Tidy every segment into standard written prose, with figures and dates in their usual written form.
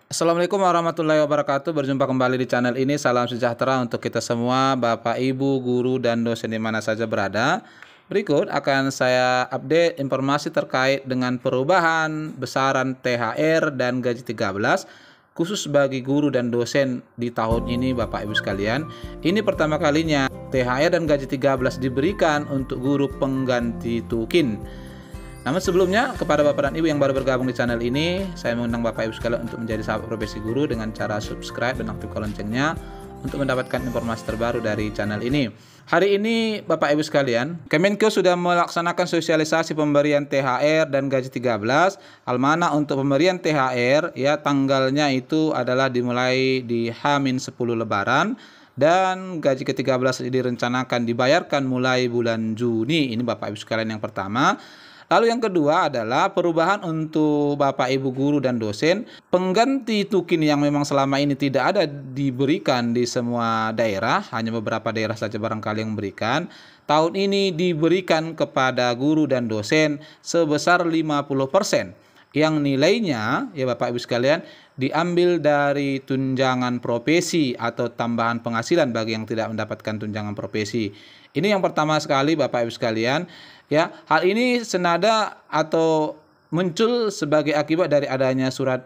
Assalamualaikum warahmatullahi wabarakatuh. Berjumpa kembali di channel ini. Salam sejahtera untuk kita semua, Bapak, Ibu, guru, dan dosen di mana saja berada. Berikut akan saya update informasi terkait dengan perubahan besaran THR dan gaji 13 khusus bagi guru dan dosen di tahun ini, Bapak Ibu sekalian. Ini pertama kalinya THR dan gaji 13 diberikan untuk guru pengganti tukin. Namun sebelumnya, kepada Bapak dan Ibu yang baru bergabung di channel ini, saya mengundang Bapak Ibu sekalian untuk menjadi sahabat profesi guru dengan cara subscribe dan aktifkan loncengnya untuk mendapatkan informasi terbaru dari channel ini. Hari ini Bapak Ibu sekalian, Kemenkeu sudah melaksanakan sosialisasi pemberian THR dan gaji 13, hal mana untuk pemberian THR ya tanggalnya itu adalah dimulai di H-10 Lebaran dan gaji ke-13 direncanakan dibayarkan mulai bulan Juni. Ini Bapak Ibu sekalian yang pertama. Lalu yang kedua adalah perubahan untuk Bapak Ibu guru dan dosen. Pengganti tukin yang memang selama ini tidak ada diberikan di semua daerah, hanya beberapa daerah saja barangkali yang memberikan. Tahun ini diberikan kepada guru dan dosen sebesar 50%. Yang nilainya ya Bapak Ibu sekalian diambil dari tunjangan profesi atau tambahan penghasilan bagi yang tidak mendapatkan tunjangan profesi. Ini yang pertama sekali Bapak Ibu sekalian. Ya, hal ini senada atau muncul sebagai akibat dari adanya surat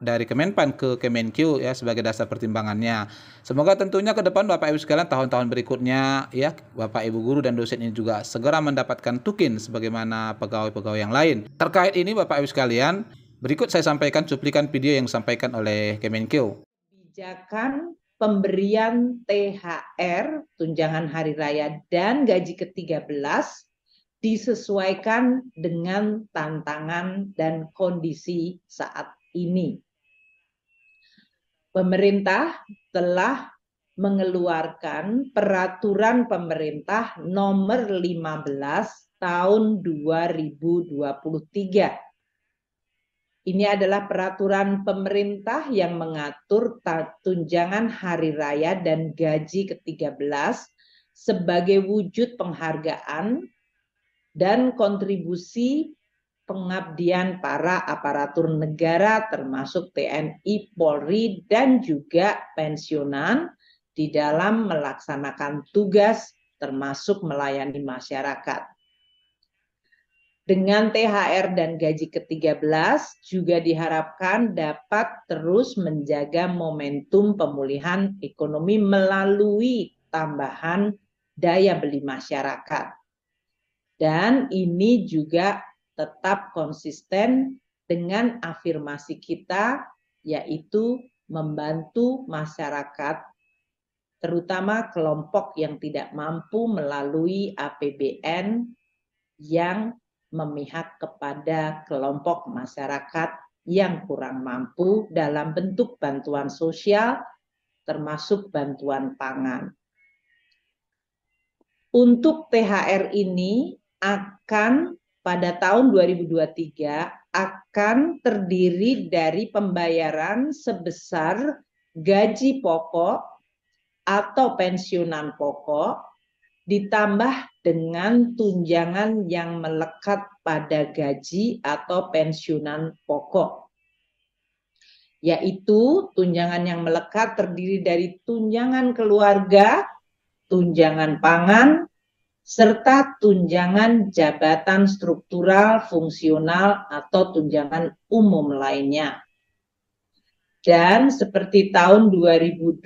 dari Kemenpan ke Kemenkeu ya sebagai dasar pertimbangannya. Semoga tentunya ke depan Bapak Ibu sekalian tahun-tahun berikutnya ya Bapak Ibu guru dan dosen ini juga segera mendapatkan tukin sebagaimana pegawai-pegawai yang lain. Terkait ini Bapak Ibu sekalian, berikut saya sampaikan cuplikan video yang disampaikan oleh Kemenkeu. Kebijakan pemberian THR, tunjangan hari raya dan gaji ke-13 disesuaikan dengan tantangan dan kondisi saat ini. Pemerintah telah mengeluarkan peraturan pemerintah nomor 15 tahun 2023. Ini adalah peraturan pemerintah yang mengatur tunjangan hari raya dan gaji ke-13 sebagai wujud penghargaan dan kontribusi pengabdian para aparatur negara termasuk TNI, Polri, dan juga pensiunan di dalam melaksanakan tugas termasuk melayani masyarakat. Dengan THR dan gaji ke-13 juga diharapkan dapat terus menjaga momentum pemulihan ekonomi melalui tambahan daya beli masyarakat. Dan ini juga tetap konsisten dengan afirmasi kita, yaitu membantu masyarakat, terutama kelompok yang tidak mampu melalui APBN yang memihak kepada kelompok masyarakat yang kurang mampu dalam bentuk bantuan sosial, termasuk bantuan pangan. Untuk THR ini akan pada tahun 2023 akan terdiri dari pembayaran sebesar gaji pokok atau pensiunan pokok ditambah dengan tunjangan yang melekat pada gaji atau pensiunan pokok. Yaitu tunjangan yang melekat terdiri dari tunjangan keluarga, tunjangan pangan, serta tunjangan jabatan struktural, fungsional, atau tunjangan umum lainnya. Dan seperti tahun 2022,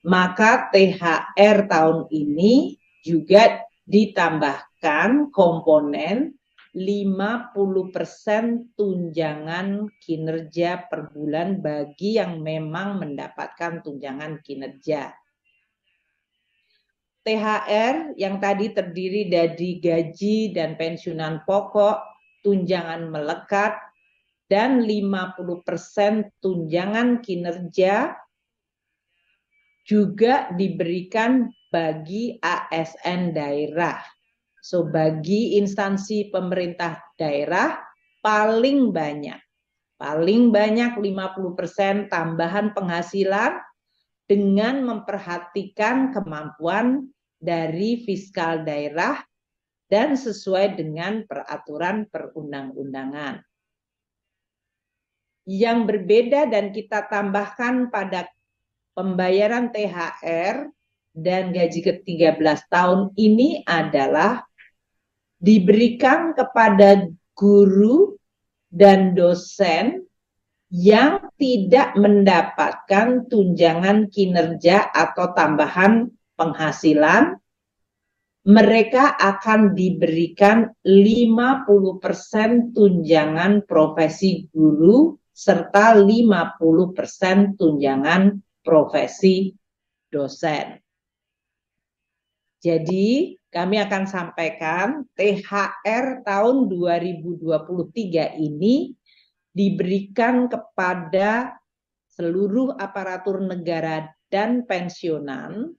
maka THR tahun ini juga ditambahkan komponen 50% tunjangan kinerja per bulan bagi yang memang mendapatkan tunjangan kinerja. THR yang tadi terdiri dari gaji dan pensiunan pokok, tunjangan melekat, dan 50% tunjangan kinerja juga diberikan bagi ASN daerah. So, bagi instansi pemerintah daerah paling banyak 50% tambahan penghasilan dengan memperhatikan kemampuan dari fiskal daerah dan sesuai dengan peraturan perundang-undangan. Yang berbeda dan kita tambahkan pada pembayaran THR dan gaji ke-13 tahun ini adalah diberikan kepada guru dan dosen yang tidak mendapatkan tunjangan kinerja atau tambahan penghasilan. Mereka akan diberikan 50% tunjangan profesi guru serta 50% tunjangan profesi dosen. Jadi kami akan sampaikan THR tahun 2023 ini diberikan kepada seluruh aparatur negara dan pensiunan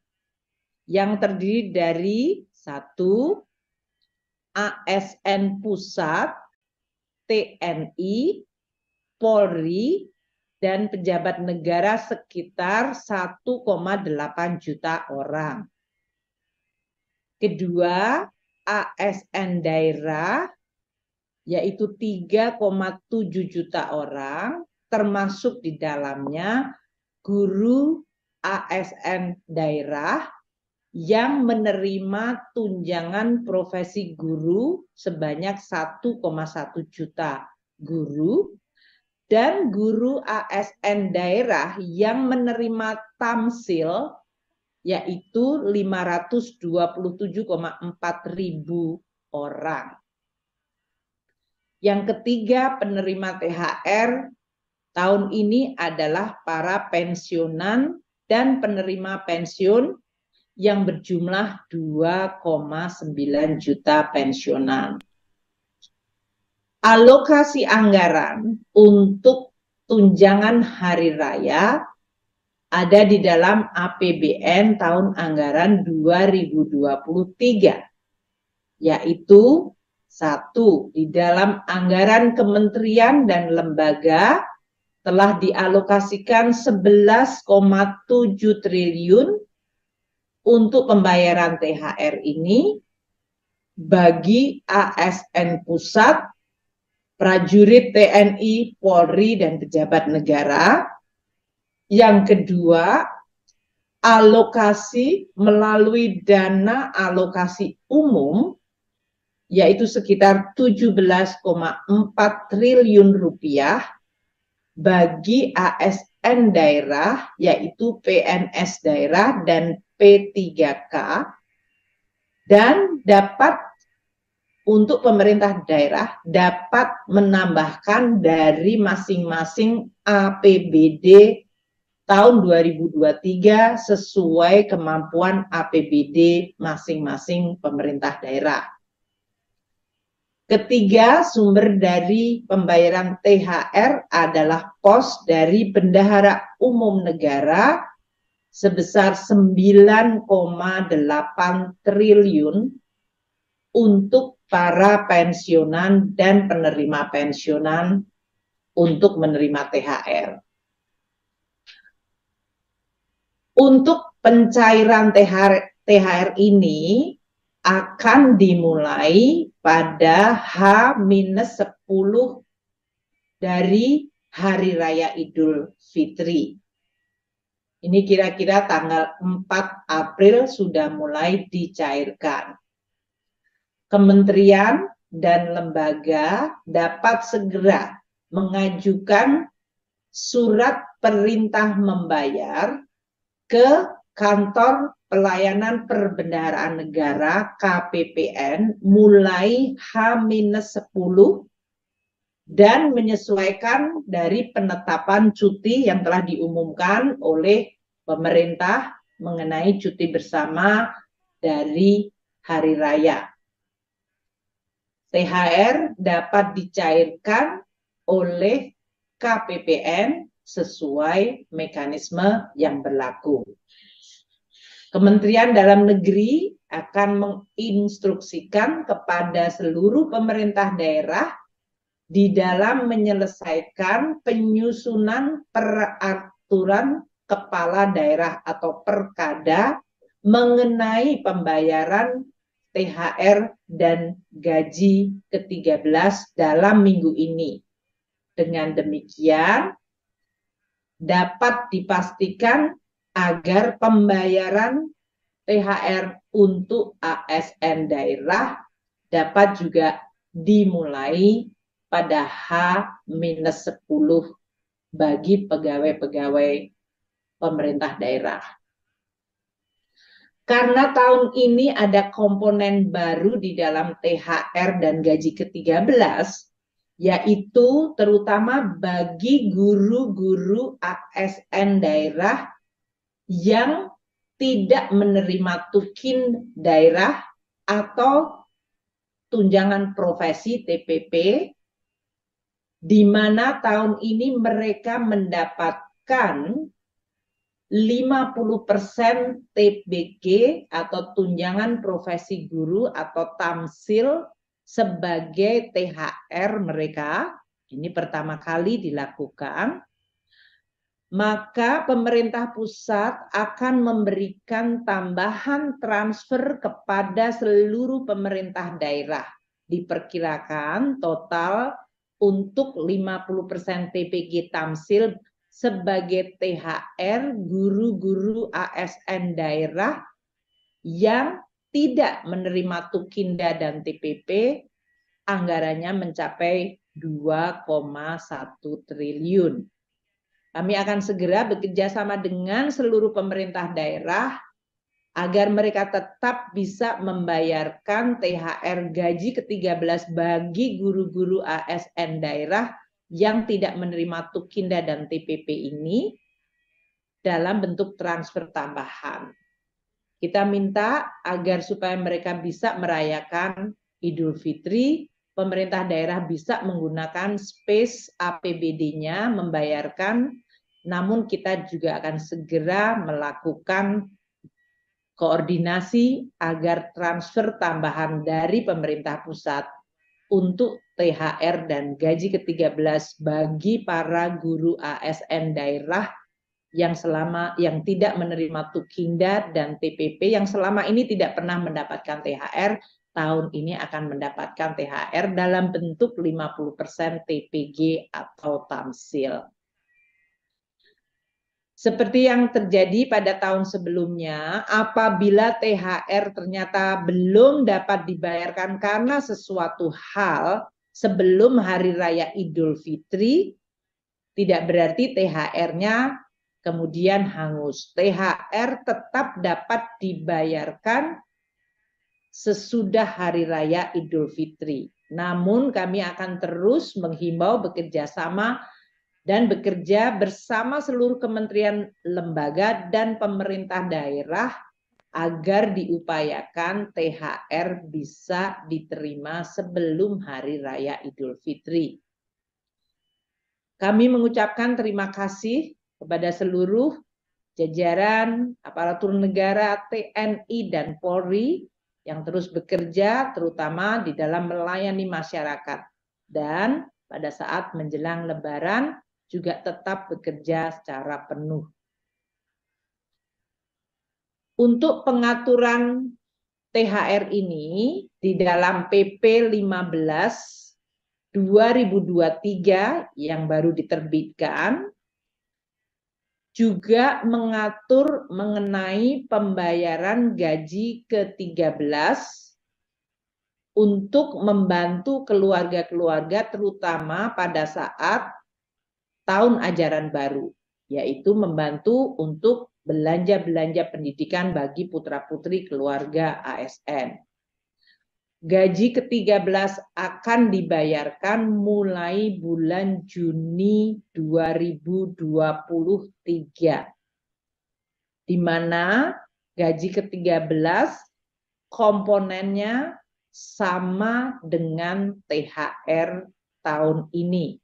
yang terdiri dari 1. ASN Pusat, TNI, Polri, dan pejabat negara sekitar 1,8 juta orang. Kedua, ASN daerah, yaitu 3,7 juta orang, termasuk di dalamnya guru ASN daerah yang menerima tunjangan profesi guru sebanyak 1,1 juta guru, dan guru ASN daerah yang menerima tamsil yaitu 527,4 ribu orang. Yang ketiga, penerima THR tahun ini adalah para pensiunan dan penerima pensiun yang berjumlah 2,9 juta pensiunan. Alokasi anggaran untuk tunjangan hari raya ada di dalam APBN tahun anggaran 2023, yaitu 1. Di dalam anggaran kementerian dan lembaga telah dialokasikan 11,7 triliun untuk pembayaran THR ini bagi ASN pusat, prajurit TNI, Polri, dan pejabat negara. Yang kedua, alokasi melalui dana alokasi umum, yaitu sekitar 17,4 triliun rupiah bagi ASN daerah, yaitu PNS daerah dan P3K, dan dapat untuk pemerintah daerah dapat menambahkan dari masing-masing APBD tahun 2023 sesuai kemampuan APBD masing-masing pemerintah daerah. Ketiga, sumber dari pembayaran THR adalah pos dari Bendahara Umum Negara sebesar 9,8 triliun untuk para pensiunan dan penerima pensiunan untuk menerima THR. Untuk pencairan THR ini akan dimulai pada H-10 dari Hari Raya Idul Fitri. Ini kira-kira tanggal 4 April sudah mulai dicairkan. Kementerian dan lembaga dapat segera mengajukan surat perintah membayar ke Kantor Pelayanan Perbendaharaan Negara KPPN mulai H-10 dan menyesuaikan dari penetapan cuti yang telah diumumkan oleh pemerintah mengenai cuti bersama dari hari raya. THR dapat dicairkan oleh KPPN sesuai mekanisme yang berlaku. Kementerian Dalam Negeri akan menginstruksikan kepada seluruh pemerintah daerah di dalam menyelesaikan penyusunan peraturan kepala daerah atau perkada mengenai pembayaran THR dan gaji ke-13 dalam minggu ini. Dengan demikian, dapat dipastikan agar pembayaran THR untuk ASN daerah dapat juga dimulai pada H-10 bagi pegawai-pegawai pemerintah daerah. Karena tahun ini ada komponen baru di dalam THR dan gaji ke-13, yaitu terutama bagi guru-guru ASN daerah yang tidak menerima tukin daerah atau tunjangan profesi TPP, di mana tahun ini mereka mendapatkan 50% TBG atau tunjangan profesi guru atau tamsil sebagai THR mereka. Ini pertama kali dilakukan. Maka pemerintah pusat akan memberikan tambahan transfer kepada seluruh pemerintah daerah. Diperkirakan total untuk 50% TPG tamsil sebagai THR guru-guru ASN daerah yang tidak menerima tukinda dan TPP, anggarannya mencapai 2,1 triliun. Kami akan segera bekerja sama dengan seluruh pemerintah daerah agar mereka tetap bisa membayarkan THR gaji ke-13 bagi guru-guru ASN daerah yang tidak menerima tukinda dan TPP ini dalam bentuk transfer tambahan. Kita minta agar supaya mereka bisa merayakan Idul Fitri, pemerintah daerah bisa menggunakan space APBD-nya membayarkan, namun kita juga akan segera melakukan koordinasi agar transfer tambahan dari pemerintah pusat untuk THR dan gaji ke-13 bagi para guru ASN daerah yang tidak menerima tukinda dan TPP, yang selama ini tidak pernah mendapatkan THR, tahun ini akan mendapatkan THR dalam bentuk 50% TPG atau tamsil. Seperti yang terjadi pada tahun sebelumnya, apabila THR ternyata belum dapat dibayarkan karena sesuatu hal sebelum Hari Raya Idul Fitri, tidak berarti THR-nya kemudian hangus. THR tetap dapat dibayarkan sesudah Hari Raya Idul Fitri. Namun kami akan terus menghimbau bekerja sama dan bekerja bersama seluruh kementerian, lembaga, dan pemerintah daerah agar diupayakan THR bisa diterima sebelum Hari Raya Idul Fitri. Kami mengucapkan terima kasih kepada seluruh jajaran aparatur negara, TNI, dan Polri yang terus bekerja terutama di dalam melayani masyarakat. Dan pada saat menjelang Lebaran juga tetap bekerja secara penuh. Untuk pengaturan THR ini di dalam PP 15 2023 yang baru diterbitkan juga mengatur mengenai pembayaran gaji ke-13 untuk membantu keluarga-keluarga terutama pada saat tahun ajaran baru, yaitu membantu untuk belanja-belanja pendidikan bagi putra-putri keluarga ASN. Gaji ke-13 akan dibayarkan mulai bulan Juni 2023, di mana gaji ke-13 komponennya sama dengan THR tahun ini.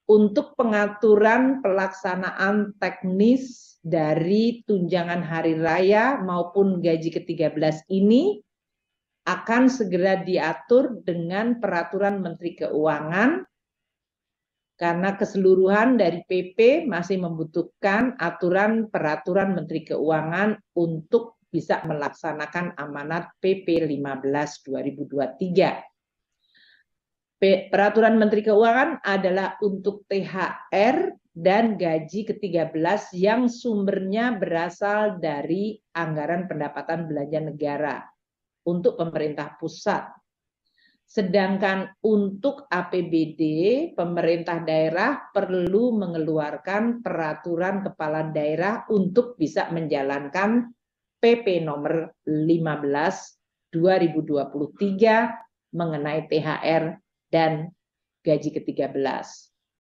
Untuk pengaturan pelaksanaan teknis dari tunjangan hari raya maupun gaji ke-13 ini akan segera diatur dengan peraturan Menteri Keuangan, karena keseluruhan dari PP masih membutuhkan aturan peraturan Menteri Keuangan untuk bisa melaksanakan amanat PP 15 2023. Peraturan Menteri Keuangan adalah untuk THR dan gaji ke-13 yang sumbernya berasal dari anggaran pendapatan belanja negara untuk pemerintah pusat. Sedangkan untuk APBD, pemerintah daerah perlu mengeluarkan peraturan kepala daerah untuk bisa menjalankan PP nomor 15 2023 mengenai THR dan gaji ke-13.